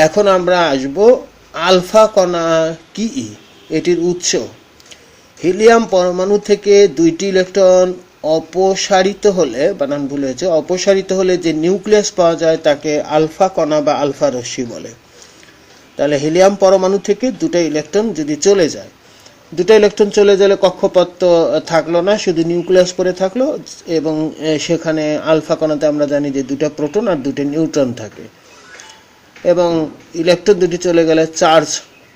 এখন আমরা আসব আলফা কণা কি, এটির উৎস। হিলিয়াম পরমাণু থেকে 2টি ইলেকট্রন অপসারিত হলে, বানান ভুল হয়েছে, অপসারিত হলে যে নিউক্লিয়াস পাওয়া যায় তাকে আলফা কণা বা আলফা রশ্মি বলে। তাহলে হিলিয়াম পরমাণু থেকে 2টা ইলেকট্রন যদি চলে যায়, 2টা ইলেকট্রন চলে গেলে কক্ষপথ তো থাকলো না, শুধু নিউক্লিয়াস পড়ে থাকলো, এবং সেখানে আলফা কণাতে আমরা জানি যে 2টা প্রোটন আর 2টা নিউট্রন থাকে, এবং ইলেকট্রন দুটি চলে গেলে চার্জ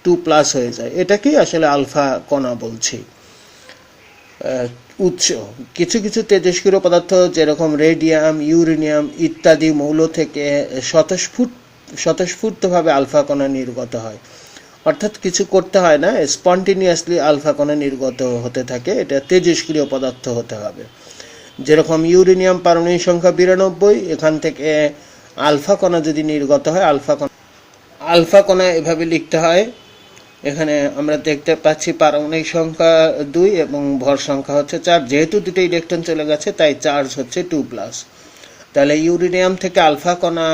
2+ হয়ে যায়। এটাকেই আসলে আলফা কণা বলছি। উৎস কিছু কিছু তেজস্ক্রিয় পদার্থ যেরকম রেডিয়াম, ইউরেনিয়াম ইত্যাদি মৌল থেকে স্বতঃস্ফূর্তভাবে আলফা কণা নির্গত হয়, অর্থাৎ কিছু করতে হয় না, স্পন্টেনিয়াসলি আলফা কণা নির্গত হতে থাকে। এটা তেজস্ক্রিয় পদার্থ হতে হবে। যেরকম ইউরেনিয়াম পারমাণবিক সংখ্যা 92, এখান থেকে আলফা কণা যদি নির্গত হয়, আলফা কণা এভাবে লিখতে হয়। এখানে আমরা দেখতে পাচ্ছি পারমাণবিক সংখ্যা 2 এবং ভর সংখ্যা হচ্ছে 4। যেহেতু 2টা ইলেকট্রন চলে গেছে তাই চার্জ হচ্ছে 2+। তাহলে ইউরেনিয়াম থেকে আলফা কণা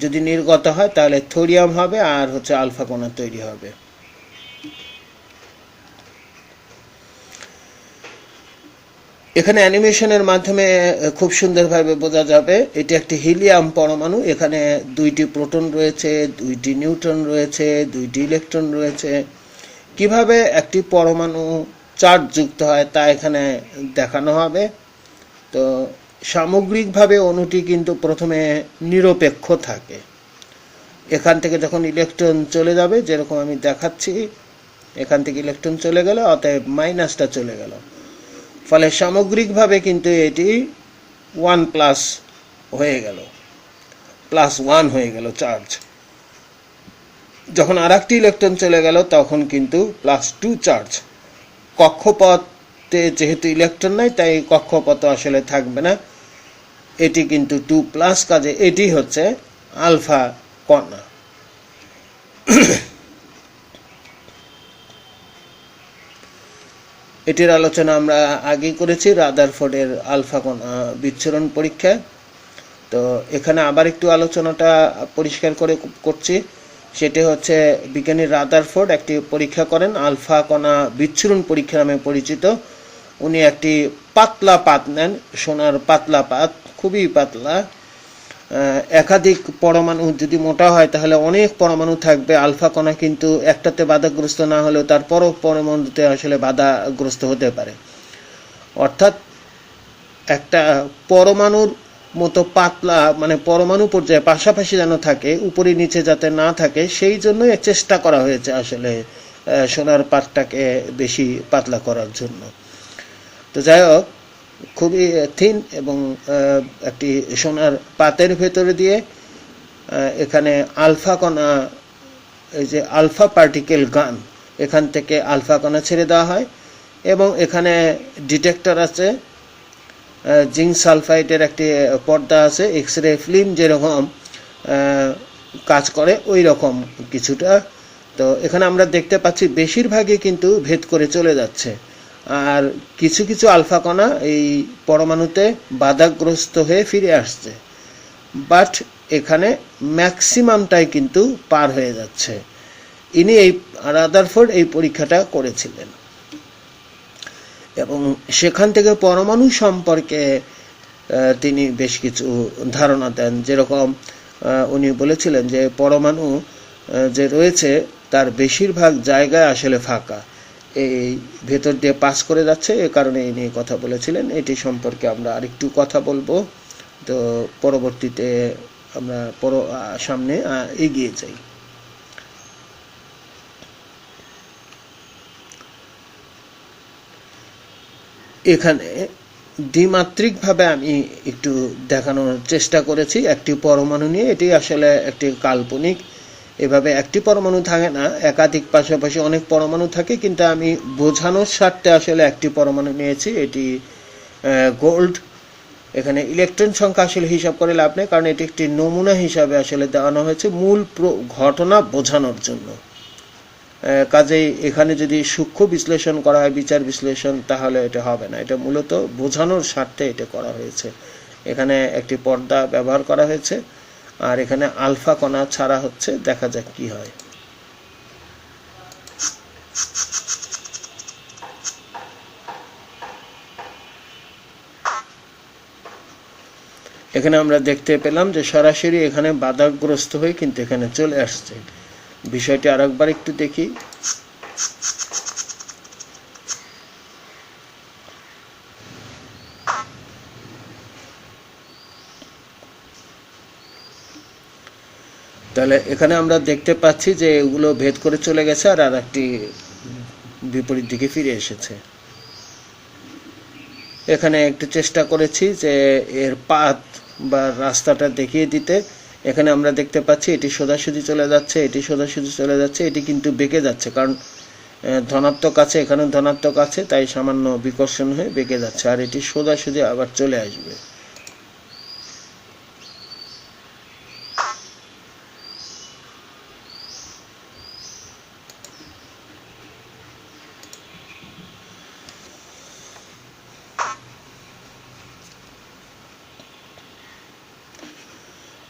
যদি নির্গত হয় তাহলে থোরিয়াম হবে, আর হচ্ছে আলফা কণা তৈরি হবে। এখানে অ্যানিমেশনের মাধ্যমে খুব সুন্দরভাবে বোঝা যাবে এটি একটি হিলিয়াম পরমাণু। এখানে 2টি প্রোটন রয়েছে, 2টি নিউট্রন রয়েছে, 2টি ইলেকট্রন রয়েছে। কিভাবে একটি পরমাণু চার্জ যুক্ত হয় তা এখানে দেখানো হবে। তো সামগ্রিকভাবে অণুটি কিন্তু প্রথমে নিরপেক্ষ থাকে। এখান থেকে যখন ইলেকট্রন চলে যাবে, যেরকম আমি দেখাচ্ছি, এখান থেকে ইলেকট্রন চলে গেল, অতএব মাইনাসটা চলে গেল, ফলে সামগ্রিকভাবে কিন্তু এটি 1+ হয়ে গেল, +1 হয়ে গেল চার্জ। যখন আর একটি ইলেকট্রন চলে গেল তখন কিন্তু +2 চার্জ। কক্ষপথে যেহেতু ইলেকট্রন নাই তাই কক্ষপথ আসলে থাকবে না, এটি কিন্তু 2+, কাজে এটি হচ্ছে আলফা কণা। এটির আলোচনা আমরা আগেই করেছি রাদারফোর্ডের আলফা কণা বিচ্ছুরণ পরীক্ষায়। তো এখানে আবার একটু আলোচনাটা পরিষ্কার করে করছি। সেটি হচ্ছে বিজ্ঞানী রাদারফোর্ড একটি পরীক্ষা করেন, আলফা কণা বিচ্ছুরণ পরীক্ষা নামে পরিচিত। উনি একটি পাতলা পাত নেন, সোনার পাতলা পাত, খুবই পাতলা। একাধিক পরমাণু যদি মোটা হয় তাহলে অনেক পরমাণু থাকবে। আলফা কণা কিন্তু একটাতে বাধাগ্রস্ত না হলেও তারপরও পরমাণুতে আসলে বাধাগ্রস্ত হতে পারে। অর্থাৎ একটা পরমাণুর মতো পাতলা, মানে পরমাণু পর্যায়ে পাশাপাশি যেন থাকে, উপরে নিচে যাতে না থাকে, সেই জন্য চেষ্টা করা হয়েছে আসলে সোনার পাতটাকে বেশি পাতলা করার জন্য। তো যাই হোক, খুবই থিন এবং একটি সোনার পাতের ভেতরে দিয়ে এখানে আলফা কণা, এই যে আলফা পার্টিকেল গান, এখান থেকে আলফা কণা ছেড়ে দেওয়া হয়, এবং এখানে ডিটেক্টর আছে, জিঙ্ক সালফাইডের একটি পর্দা আছে, এক্সরে ফিল্ম যেরকম কাজ করে ওই রকম কিছুটা। তো এখানে আমরা দেখতে পাচ্ছি বেশিরভাগই কিন্তু ভেদ করে চলে যাচ্ছে, আর কিছু কিছু আলফা কণা এই পরমাণুতে বাধাগ্রস্ত হয়ে ফিরে আসছে, বাট এখানে ম্যাক্সিমামটাই কিন্তু পার হয়ে যাচ্ছে। ইনি এই রাদারফোর্ড এই পরীক্ষাটা করেছিলেন, এবং সেখান থেকে পরমাণু সম্পর্কে তিনি বেশ কিছু ধারণা দেন। যেরকম উনি বলেছিলেন যে পরমাণু যে রয়েছে তার বেশিরভাগ জায়গায় আসলে ফাঁকা, এই ভেতর দিয়ে পাস করে যাচ্ছে, এ কারণে এই নিয়ে কথা বলেছিলেন। এটি সম্পর্কে আমরা আরেকটু কথা বলবো, তো পরবর্তীতে আমরা সামনে এগিয়ে যাই। এখানে দ্বিমাত্রিকভাবে আমি একটু দেখানোর চেষ্টা করেছি একটি পরমাণু নিয়ে। এটি আসলে একটি কাল্পনিক, এভাবে একটি পরমাণু থাকে না, একাধিক পাশাপাশি অনেক পরমাণু থাকে, কিন্তু আমি বোঝানোর স্বার্থে আসলে একটি পরমাণু নিয়েছি, এটি গোল্ড। এখানে ইলেকট্রন সংখ্যা আসলে হিসাব করে লাভ নেই, কারণ এটি একটি নমুনা হিসাবে আসলে দেওয়ানো হয়েছে মূল ঘটনা বোঝানোর জন্য। কাজেই এখানে যদি সূক্ষ্ম বিশ্লেষণ করা হয়, বিচার বিশ্লেষণ, তাহলে এটা হবে না। এটা মূলত বোঝানোর স্বার্থে এটা করা হয়েছে। এখানে একটি পর্দা ব্যবহার করা হয়েছে, আর এখানে আলফা কণা ছাড়া হচ্ছে, দেখা যাক কি হয়। এখানে আমরা দেখতে পেলাম যে সরাসরি এখানে বাধাগ্রস্ত হয়ে কিন্তু এখানে চলে আসছে। বিষয়টি আরেকবার একটু দেখি। তাহলে এখানে আমরা দেখতে পাচ্ছি যে এগুলো ভেদ করে চলে গেছে আর একটি বিপরীত দিকে ফিরে এসেছে। এখানে একটু চেষ্টা করেছি যে এর পাথ বা রাস্তাটা দেখিয়ে দিতে। এখানে আমরা দেখতে পাচ্ছি এটি সোজাসুজি চলে যাচ্ছে, এটি সোজাসুজি চলে যাচ্ছে, এটি কিন্তু বেঁকে যাচ্ছে, কারণ ধনাত্মক আছে, এখানে ধনাত্মক আছে, তাই সামান্য বিকর্ষণ হয়ে বেঁকে যাচ্ছে, আর এটি সোজাসুজি আবার চলে আসবে।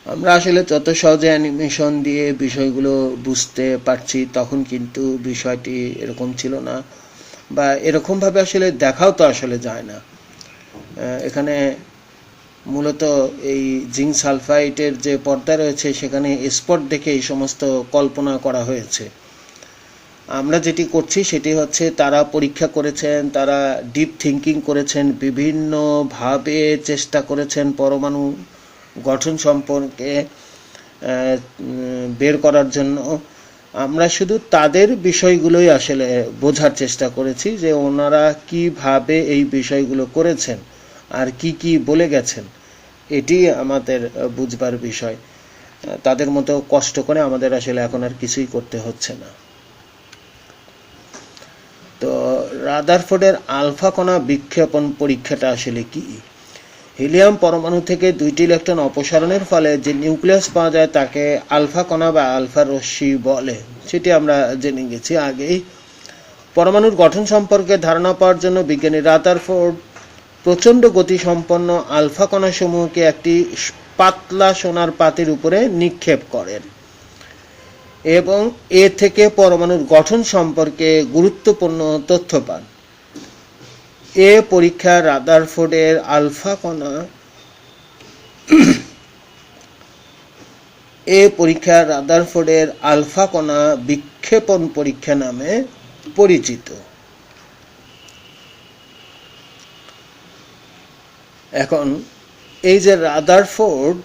আমরা আসলে যত সহজে অ্যানিমেশন দিয়ে বিষয়গুলো বুঝতে পারছি, তখন কিন্তু বিষয়টি এরকম ছিল না, বা এরকমভাবে আসলে দেখাও তো আসলে যায় না। এখানে মূলত এই জিঙ্ক সালফাইডের যে পর্দা রয়েছে সেখানে স্পট দেখে এই সমস্ত কল্পনা করা হয়েছে। আমরা যেটি করছি সেটি হচ্ছে তারা পরীক্ষা করেছেন, তারা ডিপ থিঙ্কিং করেছেন, বিভিন্নভাবে চেষ্টা করেছেন পরমাণু গঠন সম্পর্কে বের করার জন্য। আমরা শুধু তাদের বিষয়গুলোই আসলে বোঝার চেষ্টা করেছি যে ওনারা কিভাবে এই বিষয়গুলো করেছেন আর কি কি বলে গেছেন, এটি আমাদের বুঝবার বিষয়। তাদের মতো কষ্ট করে আমাদের আসলে এখন আর কিছুই করতে হচ্ছে না। তো রাদারফোর্ডের আলফা কণা বিক্ষেপণ পরীক্ষাটা আসলে কি? হিলিয়াম পরমাণু থেকে 2টি ইলেকট্রন অপসারণের ফলে যে নিউক্লিয়াস পাওয়া যায় তাকে আলফা কণা বা আলফা রশ্মি বলে, সেটি আমরা জেনে গেছি আগেই। পরমাণুর গঠন সম্পর্কে ধারণা পাওয়ার জন্য বিজ্ঞানী রাদারফোর্ড প্রচণ্ড গতিসম্পন্ন আলফা কণাসমূহকে একটি পাতলা সোনার পাতের উপরে নিক্ষেপ করেন এবং এ থেকে পরমাণুর গঠন সম্পর্কে গুরুত্বপূর্ণ তথ্য পান। এ পরীক্ষা রাদারফোর্ডের আলফা কণা বিক্ষেপণ পরীক্ষা নামে পরিচিত। এখন এই যে রাদারফোর্ড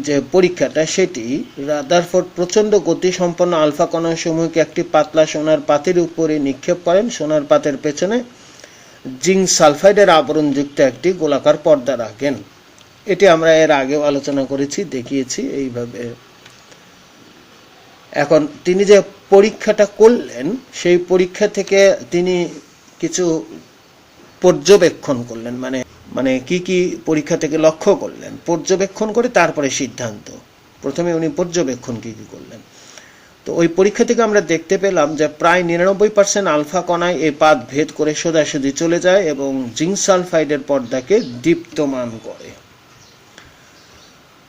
যে পরীক্ষাটা, সেটি রাদারফোর্ড প্রচণ্ড গতিসম্পন্ন আলফা কণাসমূহকে একটি পাতলা সোনার পাতের উপরে নিক্ষেপ করেন। সোনার পাতের পেছনে জিঙ্ক সালফাইডের আবরণযুক্ত একটি গোলাকার পর্দা রাখেন। এটি আমরা এর আগেও আলোচনা করেছি, দেখিয়েছি এইভাবে। এখন তিনি যে পরীক্ষাটা করলেন, সেই পরীক্ষা থেকে তিনি কিছু পর্যবেক্ষণ করলেন, মানে কি কি পরীক্ষা থেকে লক্ষ্য করলেন, পর্যবেক্ষণ করে তারপরে সিদ্ধান্ত। প্রথমে উনি পর্যবেক্ষণ কি কি করলেন। তো ওই পরীক্ষা থেকে আমরা দেখতে পেলাম যে প্রায় 99% আলফা কণায় এই পাত ভেদ করে সোজাসুজি চলে যায় এবং জিঙ্ক সালফাইডের পর্দাকে দীপ্তমান করে।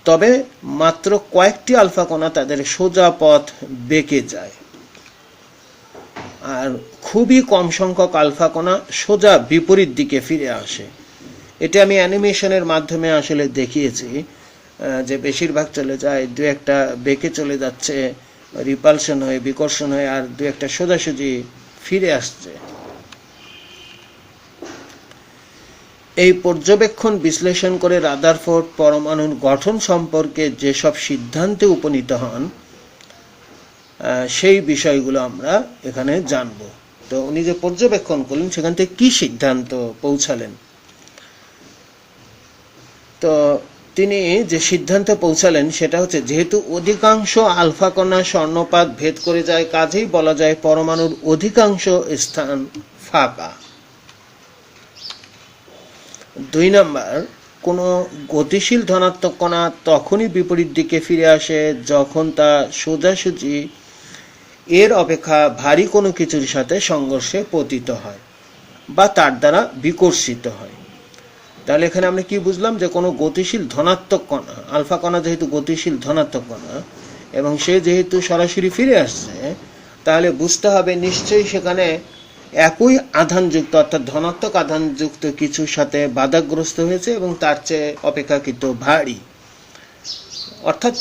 তবে মাত্র কয়েকটি আলফা কণা তাদের সোজা পথ বেঁকে যায়, আর খুবই কম সংখ্যক আলফা কণা সোজা বিপরীত দিকে ফিরে আসে। এটা আমি অ্যানিমেশনের মাধ্যমে আসলে দেখিয়েছি যে বেশিরভাগ চলে যায়, দু একটা বেঁকে চলে যাচ্ছে, রিপালশন হয়ে, বিকর্ষণ হয়ে, আর দু একটা সোজাসুজি ফিরে আসছে। এই পর্যবেক্ষণ বিশ্লেষণ করে রাদারফোর্ড পরমাণুর গঠন সম্পর্কে যেসব সিদ্ধান্তে উপনীত হন, সেই বিষয়গুলো আমরা এখানে জানব। তো উনি যে পর্যবেক্ষণ করলেন সেখান থেকে কি সিদ্ধান্ত পৌঁছালেন, তো তিনি যে সিদ্ধান্তে পৌঁছালেন সেটা হচ্ছে, যেহেতু অধিকাংশ আলফা কণা স্বর্ণপাত ভেদ করে যায়, কাজেই বলা যায় পরমাণুর অধিকাংশ স্থান ফাঁকা। 2 নাম্বার, কোনো গতিশীল ধনাত্মক কণা তখনই বিপরীত দিকে ফিরে আসে যখন তা সোজাসুজি এর অপেক্ষা ভারী কোনো কিছুর সাথে সংঘর্ষে পতিত হয় বা তার দ্বারা বিকর্ষিত হয়। তাহলে এখানে আমরা কি বুঝলাম, যে কোনো গতিশীল ধনাত্মক কণা, আলফা কণা যেহেতু গতিশীল ধনাত্মক কণা এবং সে যেহেতু সরাসরি ফিরে আসছে, তাহলে বুঝতে হবে নিশ্চয়ই সেখানে একই আধানযুক্ত অর্থাৎ ধনাত্মক আধানযুক্ত কিছুর সাথে বাধাগ্রস্ত হয়েছে এবং তার চেয়ে অপেক্ষাকৃত ভারী। অর্থাৎ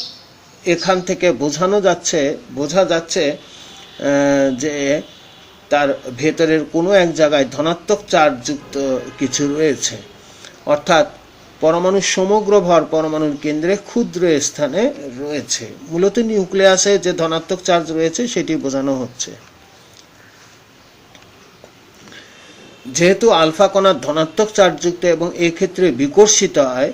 এখান থেকে বোঝা যাচ্ছে যে তার ভেতরের কোনো এক জায়গায় ধনাত্মক চার্জযুক্ত কিছু রয়েছে। অর্থাৎ পরমাণুর সমগ্র ভর পরমাণুর কেন্দ্রে ক্ষুদ্র স্থানে রয়েছে। মূলত নিউক্লিয়াসে যে ধনাত্মক চার্জ রয়েছে সেটি বোঝানো হচ্ছে। যেহেতু আলফা কণা ধনাত্মক চার্জযুক্ত এবং এক্ষেত্রে বিকর্ষিত হয়,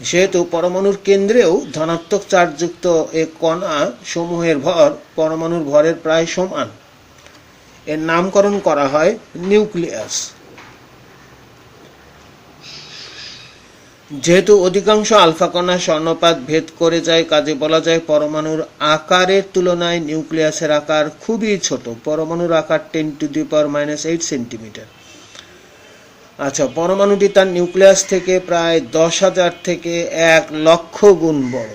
সেহেতু পরমাণুর কেন্দ্রেও ধনাত্মক চার্জযুক্ত এই কণা সমূহের ভর পরমাণুর ভরের প্রায় সমান। এর নামকরণ করা হয় নিউক্লিয়াস। যেহেতু অধিকাংশ আলফা কণা স্বর্ণপাত ভেদ করে যায়, কাজে বলা যায় পরমাণুর আকারের তুলনায় নিউক্লিয়াসের আকার খুবই ছোট। পরমাণুর আকার 10⁻⁸ সেন্টিমিটার। আচ্ছা, পরমাণুটি তার নিউক্লিয়াস থেকে প্রায় 10,000 থেকে 1,00,000 গুণ বড়।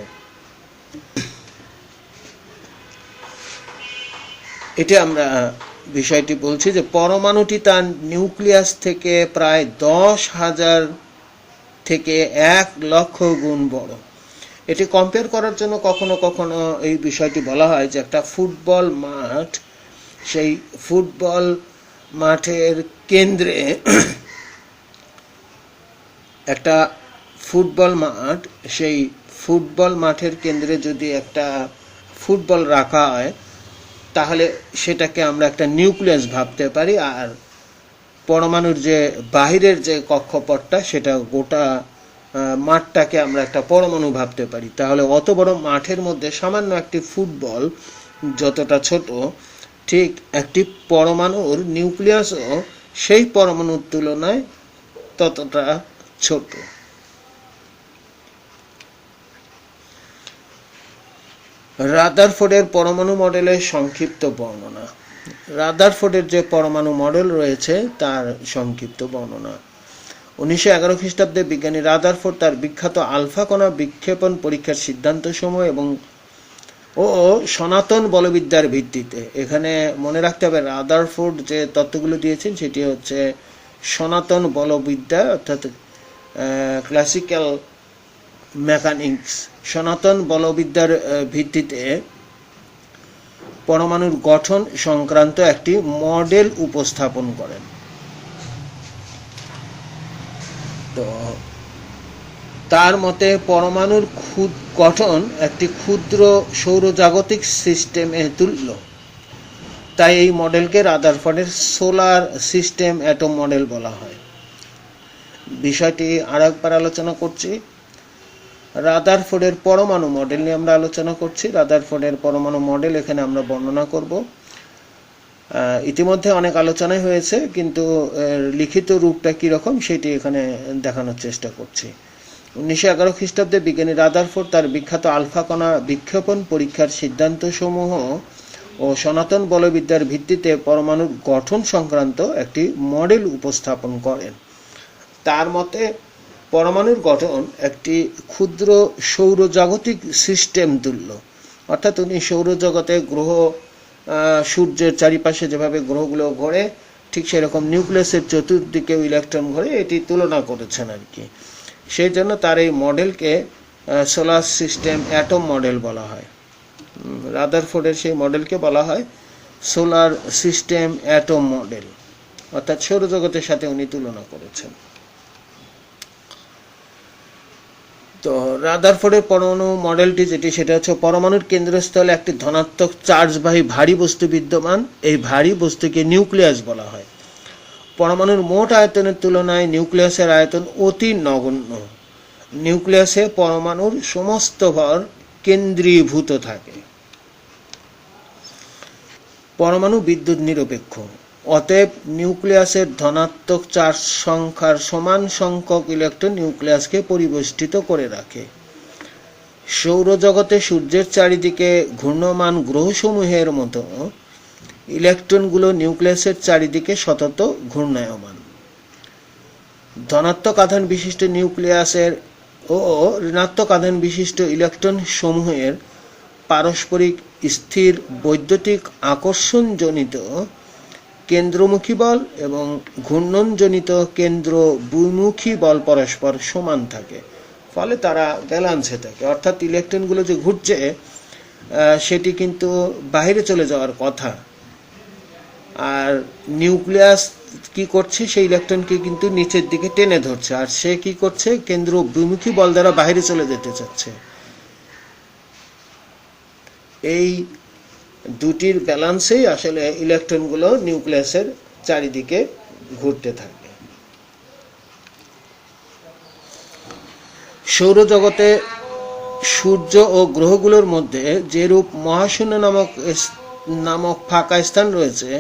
এটি আমরা বিষয়টি বলছি যে পরমাণুটি তার নিউক্লিয়াস থেকে প্রায় 10,000 থেকে 1,00,000 গুণ বড়। এটি কম্পেয়ার করার জন্য কখনো কখনো এই বিষয়টি বলা হয় যে একটা ফুটবল মাঠ, সেই ফুটবল মাঠের কেন্দ্রে একটা ফুটবল মাঠ, সেই ফুটবল মাঠের কেন্দ্রে যদি একটা ফুটবল রাখা হয় তাহলে সেটাকে আমরা একটা নিউক্লিয়াস ভাবতে পারি, আর পরমাণুর যে বাহিরের যে কক্ষপথটা সেটা গোটা মাঠটাকে আমরা একটা পরমাণু ভাবতে পারি। তাহলে অত বড় মাঠের মধ্যে সামান্য একটি ফুটবল যতটা ছোট, ঠিক একটি পরমাণুর নিউক্লিয়াসও সেই পরমাণুর তুলনায় ততটা ছোট। রাদারফোর্ডের পরমাণু মডেলের সংক্ষিপ্ত বর্ণনা। রাদারফোর্ডের যে পরমাণু মডেল রয়েছে তার সংক্ষিপ্ত বর্ণনা। 1911 খ্রিস্টাব্দে বিজ্ঞানী রাদারফোর্ড তার বিখ্যাত আলফা কণা বিক্ষেপণ পরীক্ষার সিদ্ধান্তসমূহ এবং সনাতন বলবিদ্যার ভিত্তিতে, এখানে মনে রাখতে হবে রাদারফোর্ড যে তত্ত্বগুলো দিয়েছেন সেটি হচ্ছে সনাতন বলবিদ্যা অর্থাৎ ক্লাসিক্যাল মেকানিক্স, সনাতন বলবিদ্যার ভিত্তিতে পরমাণুর গঠন সংক্রান্ত একটি মডেল উপস্থাপন করেন। তো তার মতে পরমাণুর গঠন একটি ক্ষুদ্র সৌরজাগতিক সিস্টেমে তুল্য। তাই এই মডেলকে রাদারফোর্ডের সোলার সিস্টেম অ্যাটম মডেল বলা হয়। বিষয়টি আরেকবার আলোচনা করছি। রাদারফোর্ডের পরমাণু মডেল নিয়ে আমরা আলোচনা করছি। রাদারফোর্ডের পরমাণু মডেল এখানে আমরা বর্ণনা করব। ইতিমধ্যে অনেক আলোচনাই হয়েছে, কিন্তু লিখিত রূপটা কীরকম সেটি এখানে দেখানোর চেষ্টা করছি। 1911 খ্রিস্টাব্দে বিজ্ঞানী রাদারফোর্ড তার বিখ্যাত আলফা কণা বিক্ষেপণ পরীক্ষার সিদ্ধান্তসমূহ ও সনাতন বলবিদ্যার ভিত্তিতে পরমাণুর গঠন সংক্রান্ত একটি মডেল উপস্থাপন করেন। তার মতে পরমাণুর গঠন একটি ক্ষুদ্র সৌরজাগতিক সিস্টেম তুল্য। অর্থাৎ উনি সৌরজগতে গ্রহ, সূর্যের চারিপাশে যেভাবে গ্রহগুলো ঘোরে ঠিক সেরকম নিউক্লিয়াসের চতুর্দিকেও ইলেকট্রন ঘোরে, এটি তুলনা করেছেন আর কি। সেই জন্য তার এই মডেলকে সোলার সিস্টেম অ্যাটম মডেল বলা হয়। রাদারফোর্ডের সেই মডেলকে বলা হয় সোলার সিস্টেম অ্যাটম মডেল, অর্থাৎ সৌরজগতের সাথে উনি তুলনা করেছেন। তো রাদারফোর্ডের পরমাণু মডেলটি যেটি, সেটা হচ্ছে পরমাণুর কেন্দ্রস্থলে একটি ধনাত্মক চার্জবাহী ভারী বস্তু বিদ্যমান। এই ভারী বস্তুকে নিউক্লিয়াস বলা হয়। পরমাণুর মোট আয়তনের তুলনায় নিউক্লিয়াসের আয়তন অতি নগণ্য। নিউক্লিয়াসে পরমাণুর সমস্ত ভর কেন্দ্রীভূত থাকে। পরমাণু বিদ্যুৎ নিরপেক্ষ, অতএব নিউক্লিয়াসের ধনাত্মক চার্জ সংখ্যার সমান সংখ্যক ইলেকট্রন নিউক্লিয়াসকে পরিবেষ্টিত করে রাখে। সৌরজগতে সূর্যের চারিদিকে ঘূর্ণমান গ্রহসমূহের মতো ইলেকট্রনগুলো নিউক্লিয়াসের চারিদিকে সতত ঘূর্ণায়মান। ধনাত্মক আধান বিশিষ্ট নিউক্লিয়াসের ও ঋণাত্মক আধান বিশিষ্ট ইলেকট্রন সমূহের পারস্পরিক স্থির বৈদ্যুতিক আকর্ষণজনিত কেন্দ্রমুখী বল এবং ঘূর্ণনজনিত কেন্দ্র বিমুখী বল পরস্পর সমান থাকে, ফলে তারা ব্যালান্সে থাকে। অর্থাৎ ইলেকট্রনগুলো যে ঘুরছে সেটি কিন্তু বাইরে চলে যাওয়ার কথা, আর নিউক্লিয়াস কি করছে, সেই ইলেকট্রনকে কিন্তু নিচের দিকে টেনে ধরছে, আর সে কি করছে, কেন্দ্র বিমুখী বল দ্বারা বাইরে চলে যেতে চাচ্ছে। এই দুটির ব্যালান্সেই আসলে ইলেকট্রনগুলো নিউক্লিয়াসের চারিদিকে ঘুরতে থাকে। সৌরজগতে সূর্য ও গ্রহগুলোর মধ্যে যেরূপ মহাশূন্য নামক ফাঁকা স্থান রয়েছে,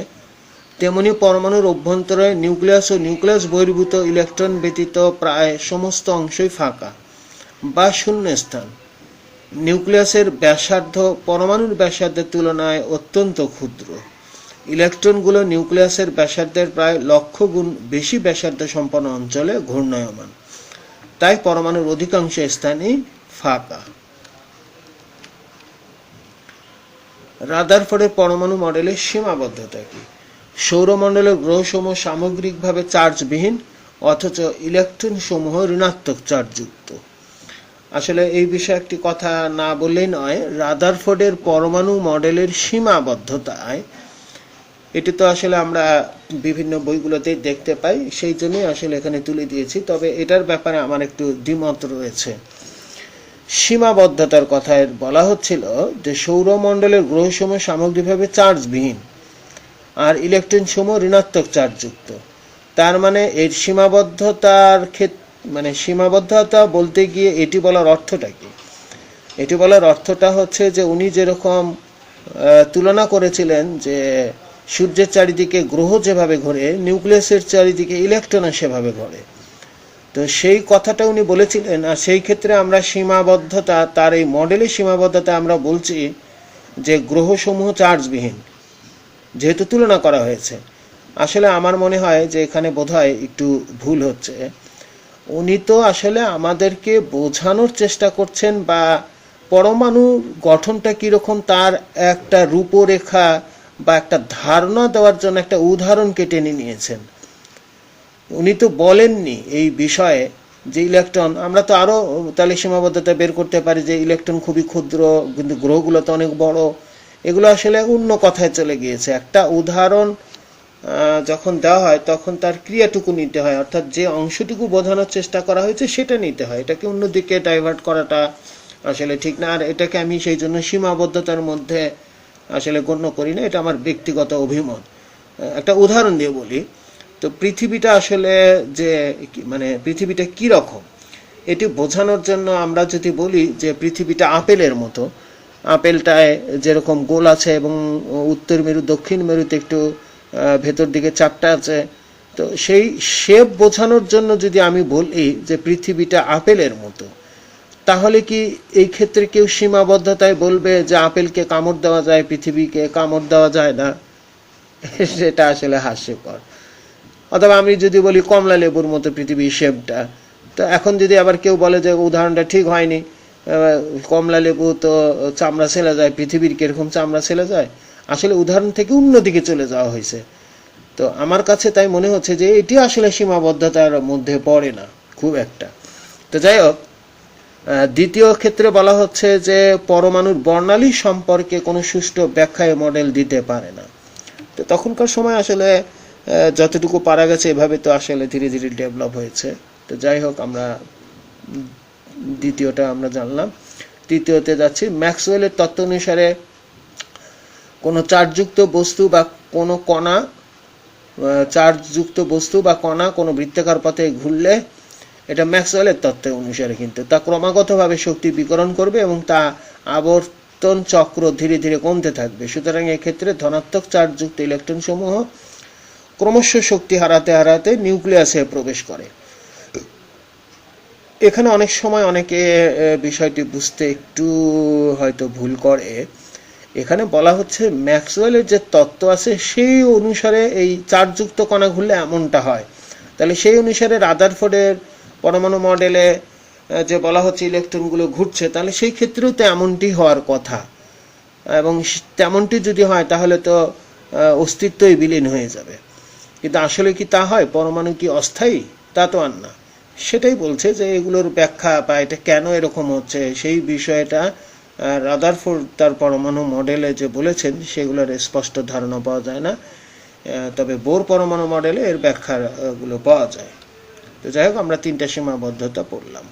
তেমনি পরমাণুর অভ্যন্তরে নিউক্লিয়াস ও নিউক্লিয়াস বহির্ভূত ইলেকট্রন ব্যতীত প্রায় সমস্ত অংশই ফাঁকা বা শূন্য স্থান। নিউক্লিয়াসের ব্যাসার্ধ পরমাণুর ব্যাসার্ধের তুলনায় অত্যন্ত ক্ষুদ্র। ইলেকট্রনগুলো নিউক্লিয়াসের ব্যাসার্ধের প্রায় লক্ষ গুণ বেশি ব্যাসার্ধ সম্পন্ন অঞ্চলে ঘূর্ণায়মান, তাই পরমাণুর অধিকাংশ স্থানই ফাঁকা। রাদারফোর্ডের পরমাণু মডেলের সীমাবদ্ধতা কি? সৌরমণ্ডলের গ্রহসমূহ সামগ্রিকভাবে চার্জবিহীন, অথচ ইলেকট্রন সমূহ ঋণাত্মক চার্জযুক্ত। আসলে এই বিষয়ে একটি কথা না বললেই নয়। রাদারফোর্ডের পরমাণু মডেলের সীমাবদ্ধতায়, এটি তো আসলে আমরা বিভিন্ন বইগুলোতে দেখতে পাই, সেই জন্যই আসলে এখানে তুলে দিয়েছি। তবে এটার ব্যাপারে আমার একটু দ্বিমত রয়েছে। সীমাবদ্ধতার কথায় বলা হচ্ছিল যে সৌরমণ্ডলের গ্রহসমূহ সামগ্রিকভাবে চার্জবিহীন আর ইলেকট্রন সমূহ ঋণাত্মক চার্জযুক্ত। তার মানে এর সীমাবদ্ধতা বলতে গিয়ে এটি বলার অর্থটা কি? এটি বলার অর্থটা হচ্ছে যে উনি যেরকম তুলনা করেছিলেন যে সূর্যের চারিদিকে গ্রহ যেভাবে ঘোরে, নিউক্লিয়াসের চারিদিকে ইলেকট্রন সেভাবে ঘোরে। তো সেই কথাটা উনি বলেছিলেন। আর সেই ক্ষেত্রে আমরা সীমাবদ্ধতা, তার এই মডেলের সীমাবদ্ধতা আমরা বলছি যে গ্রহসমূহ চার্জবিহীন, যেহেতু তুলনা করা হয়েছে। আসলে আমার মনে হয় যে এখানে বোধহয় একটু ভুল হচ্ছে। উনি তো আসলে আমাদেরকে বোঝানোর চেষ্টা করছেন, বা পরমাণু গঠনটা কীরকম তার একটা রূপরেখা বা একটা ধারণা দেওয়ার জন্য একটা উদাহরণকে টেনে নিয়েছেন। উনি তো বলেননি এই বিষয়ে যে ইলেকট্রন, আমরা তো আরও তাহলে সীমাবদ্ধতা বের করতে পারি যে ইলেকট্রন খুবই ক্ষুদ্র, কিন্তু গ্রহগুলো তো অনেক বড়। এগুলো আসলে অন্য কথায় চলে গিয়েছে। একটা উদাহরণ যখন দেওয়া হয় তখন তার ক্রিয়াটুকু নিতে হয়, অর্থাৎ যে অংশটুকু বোঝানোর চেষ্টা করা হয়েছে সেটা নিতে হয়। এটাকে অন্যদিকে ডাইভার্ট করাটা আসলে ঠিক না। আর এটাকে আমি সেই জন্য সীমাবদ্ধতার মধ্যে আসলে গণ্য করি না। এটা আমার ব্যক্তিগত অভিমত। একটা উদাহরণ দিয়ে বলি। তো পৃথিবীটা আসলে যে পৃথিবীটা কি রকম, এটি বোঝানোর জন্য আমরা যদি বলি যে পৃথিবীটা আপেলের মতো, আপেলটায় যেরকম গোল আছে এবং উত্তর মেরু দক্ষিণ মেরুতে একটু ভেতর দিকে চাপটা আছে, তো সেই শেপ বোঝানোর জন্য যদি আমি বলি যে পৃথিবীটা আপেলের মতো, তাহলে কি এই ক্ষেত্রে কেউ সীমাবদ্ধতায় বলবে যে আপেলকে কামড় দেওয়া যায়, পৃথিবীকে কামড় দেওয়া যায় না? সেটা আসলে হাস্যকর। অথবা আমি যদি বলি কমলা লেবুর মতো পৃথিবীর শেপটা, তো এখন যদি আবার কেউ বলে যে উদাহরণটা ঠিক হয়নি, কমলা লেবু তো চামড়া ছেলে যায়, পৃথিবীর কিরকম চামড়া ছেলে যায়, আসলে উদাহরণ থেকে অন্যদিকে চলে যাওয়া হয়েছে। তো আমার কাছে তাই মনে হচ্ছে যে এটি আসলে সীমাবদ্ধতার মধ্যে পড়ে না খুব একটা। তো যাই হোক, দ্বিতীয় ক্ষেত্রে বলা হচ্ছে যে পরমাণুর বর্ণালী সম্পর্কে কোনো সুষ্ঠু ব্যাখ্যায় মডেল দিতে পারে না। তো তখনকার সময় আসলে যতটুকু পারা গেছে এভাবে তো আসলে ধীরে ধীরে ডেভেলপ হয়েছে। তো যাই হোক, আমরা দ্বিতীয়টা আমরা জানলাম। তৃতীয়তে যাচ্ছি। ম্যাক্সওয়েলের তত্ত্ব অনুসারে কোনো চার্জযুক্ত বস্তু বা কোনো কণা কোনো বৃত্তাকার পথে ঘুরলে, এটা ম্যাক্সওয়েলের তত্ত্ব অনুসারে, কিন্তু তা ক্রমাগতভাবে শক্তি বিকিরণ করবে এবং তা আবর্তন চক্র ধীরে ধীরে কমতে থাকবে। সুতরাং এক্ষেত্রে ধনাত্মক চার্জযুক্ত ইলেকট্রন সমূহ ক্রমশ শক্তি হারাতে হারাতে নিউক্লিয়াসে প্রবেশ করে। এখানে অনেক সময় অনেকে বিষয়টি বুঝতে একটু হয়তো ভুল করে। এখানে বলা হচ্ছে ম্যাক্সওয়েলের যে তত্ত্ব আছে সেই অনুসারে এই চার্জযুক্ত কণা ঘুরলে এমনটা হয়। তাহলে সেই অনুসারে রাদারফোর্ডের পরমাণু মডেলে যে বলা হচ্ছে ইলেকট্রনগুলো ঘুরছে, তাহলে সেই ক্ষেত্রেও তো এমনটি হওয়ার কথা, এবং তেমনটি যদি হয় তাহলে তো অস্তিত্বই বিলীন হয়ে যাবে। কিন্তু আসলে কি তা হয়? পরমাণু কি অস্থায়ী? তা তো আর না। সেটাই বলছে যে এগুলোর ব্যাখ্যা বা এটা কেন এরকম হচ্ছে সেই বিষয়টা রাদারফোর্ড তার পরমাণু মডেলে যে বলেছেন সেগুলোর স্পষ্ট ধারণা পাওয়া যায় না, তবে বোর পরমাণু মডেলে এর ব্যাখ্যাগুলো পাওয়া যায়। তো যাই হোক, আমরা 3টা সীমাবদ্ধতা পড়লাম।